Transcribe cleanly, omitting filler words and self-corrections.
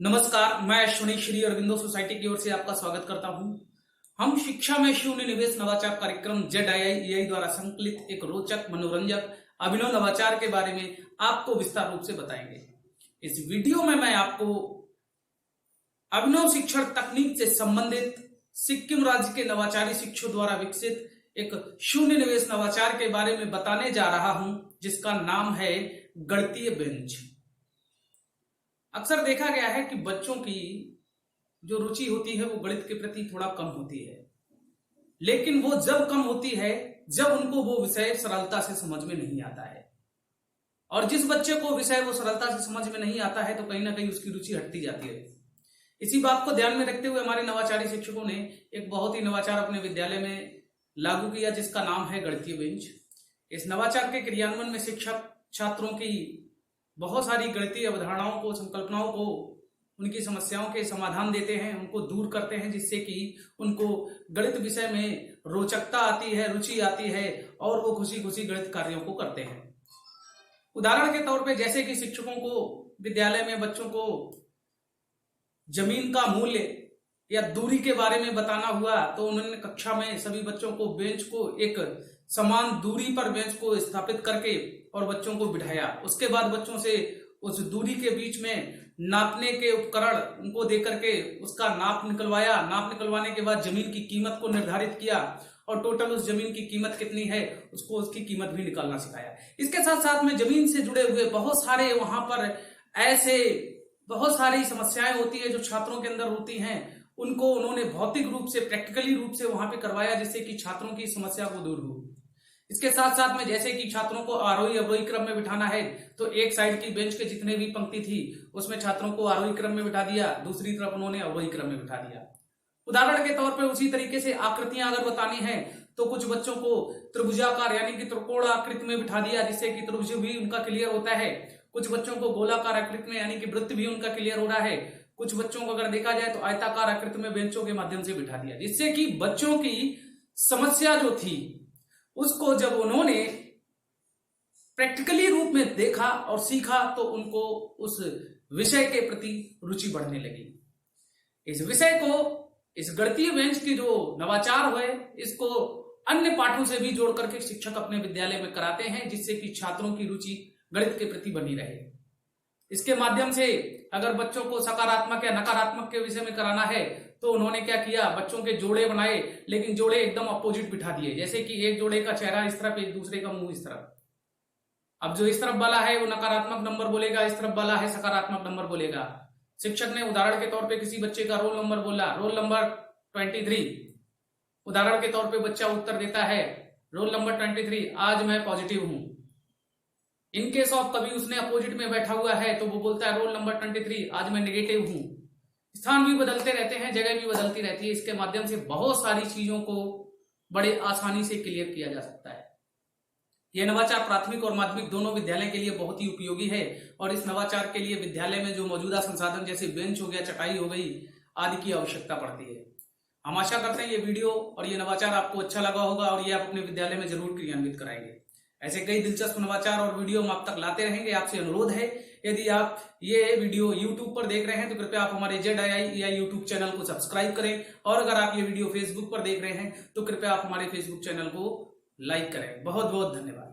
नमस्कार, मैं अश्विनी श्री अरविंदो सोसाइटी की ओर से आपका स्वागत करता हूं। हम शिक्षा में शून्य निवेश नवाचार कार्यक्रम ZII द्वारा संकलित एक रोचक, मनोरंजक, अभिनव नवाचार के बारे में आपको विस्तार रूप से बताएंगे। इस वीडियो में मैं आपको अभिनव शिक्षण तकनीक से संबंधित सिक्किम राज्य के नवाचारी शिक्षकों द्वारा विकसित एक शून्य निवेश नवाचार के बारे में बताने जा रहा हूं, जिसका नाम है गणितीय बेंच। अक्सर देखा गया है कि बच्चों की जो रुचि होती है वो गणित के प्रति थोड़ा कम होती है, लेकिन वो जब कम होती है जब उनको वो विषय सरलता से समझ में नहीं आता है। और जिस बच्चे को विषय वो सरलता से समझ में नहीं आता है तो कहीं ना कहीं उसकी रुचि हटती जाती है। इसी बात को ध्यान में रखते हुए हमारे नवाचारी शिक्षकों ने एक बहुत ही नवाचार अपने विद्यालय में लागू किया, जिसका नाम है गणितीय बेंच। इस नवाचार के क्रियान्वयन में शिक्षक छात्रों की बहुत सारी गणितीय अवधारणाओं को, संकल्पनाओं को, उनकी समस्याओं के समाधान देते हैं, उनको दूर करते हैं, जिससे कि उनको गणित विषय में रोचकता आती है, रुचि आती है और वो खुशी खुशी गणित कार्यों को करते हैं। उदाहरण के तौर पे जैसे कि शिक्षकों को विद्यालय में बच्चों को जमीन का मूल्य या दूरी के बारे में बताना हुआ तो उन्होंने कक्षा में सभी बच्चों को बेंच को एक समान दूरी पर बेंच को स्थापित करके और बच्चों को बिठाया। उसके बाद बच्चों से उस दूरी के बीच में नापने के उपकरण उनको देकर के उसका नाप निकलवाया। नाप निकलवाने के बाद जमीन की कीमत को निर्धारित किया और टोटल उस जमीन की कीमत कितनी है उसको उसकी कीमत भी निकालना सिखाया। इसके साथ साथ में जमीन से जुड़े हुए बहुत सारे वहां पर ऐसे बहुत सारी समस्याएं होती है जो छात्रों के अंदर होती हैं, उनको उन्होंने भौतिक रूप से, प्रैक्टिकली रूप से वहां पे करवाया, जिससे कि छात्रों की समस्या को दूर हो। इसके साथ साथ में जैसे कि छात्रों को आरोही अवरोही क्रम में बिठाना है तो एक साइड की बेंच के जितने भी पंक्ति थी उसमें छात्रों को आरोही क्रम में बिठा दिया, दूसरी तरफ उन्होंने अवरोही क्रम में बिठा दिया। उदाहरण के तौर पर उसी तरीके से आकृतियां अगर बतानी है तो कुछ बच्चों को त्रिभुजाकार यानी कि त्रिकोण आकृति में बिठा दिया, जिससे कि त्रिभुज भी उनका क्लियर होता है। कुछ बच्चों को गोलाकार आकृति में यानी कि वृत्त भी उनका क्लियर हो रहा है। कुछ बच्चों को अगर देखा जाए तो आयताकार आकृति में बेंचों के माध्यम से बिठा दिया, जिससे कि बच्चों की समस्या जो थी उसको जब उन्होंने प्रैक्टिकली रूप में देखा और सीखा तो उनको उस विषय के प्रति रुचि बढ़ने लगी। इस विषय को, इस गणितीय बेंच की जो नवाचार हुए, इसको अन्य पाठों से भी जोड़ करके शिक्षक अपने विद्यालय में कराते हैं, जिससे कि छात्रों की रुचि गणित के प्रति बनी रहे। इसके माध्यम से अगर बच्चों को सकारात्मक या नकारात्मक के विषय में कराना है तो उन्होंने क्या किया, बच्चों के जोड़े बनाए, लेकिन जोड़े एकदम अपोजिट बिठा दिए। जैसे कि एक जोड़े का चेहरा इस तरफ, एक दूसरे का मुंह इस तरफ। अब जो इस तरफ वाला है वो नकारात्मक नंबर बोलेगा, इस तरफ वाला है सकारात्मक नंबर बोलेगा। शिक्षक ने उदाहरण के तौर पे किसी बच्चे का रोल नंबर बोला, रोल नंबर 23। उदाहरण के तौर पे बच्चा उत्तर देता है रोल नंबर 23, आज मैं पॉजिटिव हूं। इन केस ऑफ कभी उसने अपोजिट में बैठा हुआ है तो वो बोलता है रोल नंबर 23, आज मैं नेगेटिव हूं। स्थान भी बदलते रहते हैं, जगह भी बदलती रहती है। इसके माध्यम से बहुत सारी चीजों को बड़े आसानी से क्लियर किया जा सकता है। यह नवाचार प्राथमिक और माध्यमिक दोनों विद्यालय के लिए बहुत ही उपयोगी है और इस नवाचार के लिए विद्यालय में जो मौजूदा संसाधन जैसे बेंच हो गया, चटाई हो गई आदि की आवश्यकता पड़ती है। हम आशा करते हैं ये वीडियो और ये नवाचार आपको अच्छा लगा होगा और ये आप अपने विद्यालय में जरूर क्रियान्वित कराएंगे। ऐसे कई दिलचस्प नवाचार और वीडियो हम आप तक लाते रहेंगे। आपसे अनुरोध है, यदि आप ये वीडियो YouTube पर देख रहे हैं तो कृपया आप हमारे ZII YouTube चैनल को सब्सक्राइब करें, और अगर आप ये वीडियो Facebook पर देख रहे हैं तो कृपया आप हमारे Facebook चैनल को लाइक करें। बहुत बहुत धन्यवाद।